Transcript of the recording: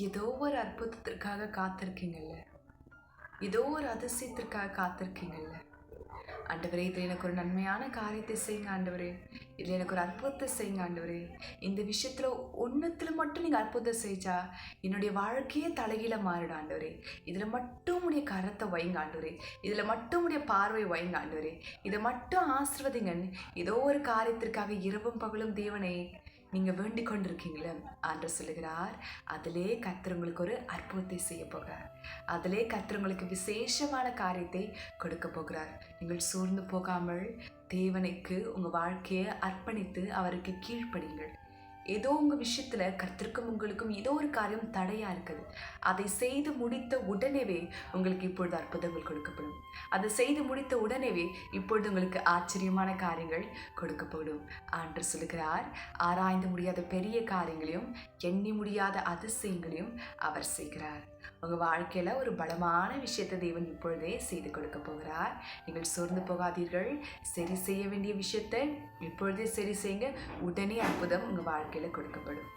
ஏதோ ஒரு அற்புதத்திற்காக காத்திருக்கீங்கல்ல, ஏதோ ஒரு அதிசயத்திற்காக காத்திருக்கீங்கல்ல. ஆண்டவரே, இதில் எனக்கு ஒரு நன்மையான காரியத்தை செய்யுங்க ஆண்டவரே, இதில் எனக்கு ஒரு அற்புதத்தை செய்யுங்க ஆண்டவரே. இந்த விஷயத்தில் ஒன்றுத்தில் மட்டும் நீங்கள் அற்புதம் செஞ்சா என்னுடைய வாழ்க்கையே தலைகீழ மாறிடும் ஆண்டவரே. இதில் மட்டும் உடைய கரத்தை வைங்க ஆண்டவரே, இதில் மட்டும் உடைய பார்வை வைங்க ஆண்டவரே, இதை மட்டும் ஆசிர்வதிங்கன்னு ஏதோ ஒரு காரியத்திற்காக இரவும் பகலும் தேவனை நீங்கள் வேண்டிக் கொண்டிருக்கீங்களே, ஆண்டு சொல்லுகிறார், அதிலே கர்த்தர் உங்களுக்கு ஒரு அற்புதத்தை செய்ய போகிறார். அதிலே கர்த்தர் உங்களுக்கு விசேஷமான காரியத்தை கொடுக்க போகிறார். நீங்கள் சோர்ந்து போகாமல் தேவனுக்கு உங்கள் வாழ்க்கையை அர்ப்பணித்து அவருக்கு கீழ்ப்படிங்கள். ஏதோ உங்கள் விஷயத்தில் கர்த்தருக்கும் உங்களுக்கும் ஏதோ ஒரு காரியம் தடையாக இருக்குது. அதை செய்து முடித்த உடனேவே உங்களுக்கு இப்பொழுது அற்புதங்கள் கொடுக்கப்படும். அதை செய்து முடித்த உடனேவே இப்பொழுது உங்களுக்கு ஆச்சரியமான காரியங்கள் கொடுக்கப்படும். ஆண்டு சொல்லுகிறார், ஆராய்ந்து முடியாத பெரிய காரியங்களையும் எண்ணி முடியாத அதிசயங்களையும் அவர் செய்கிறார். உங்கள் வாழ்க்கையில் ஒரு பலமான விஷயத்தை தேவன் இப்பொழுதே செய்து கொடுக்க போகிறார். நீங்கள் சோர்ந்து போகாதீர்கள். சரி செய்ய வேண்டிய விஷயத்தை இப்பொழுதே சரி செய்யுங்க. உடனே அற்புதம் உங்கள் வாழ்க்கையில் கொடுக்கப்படும்.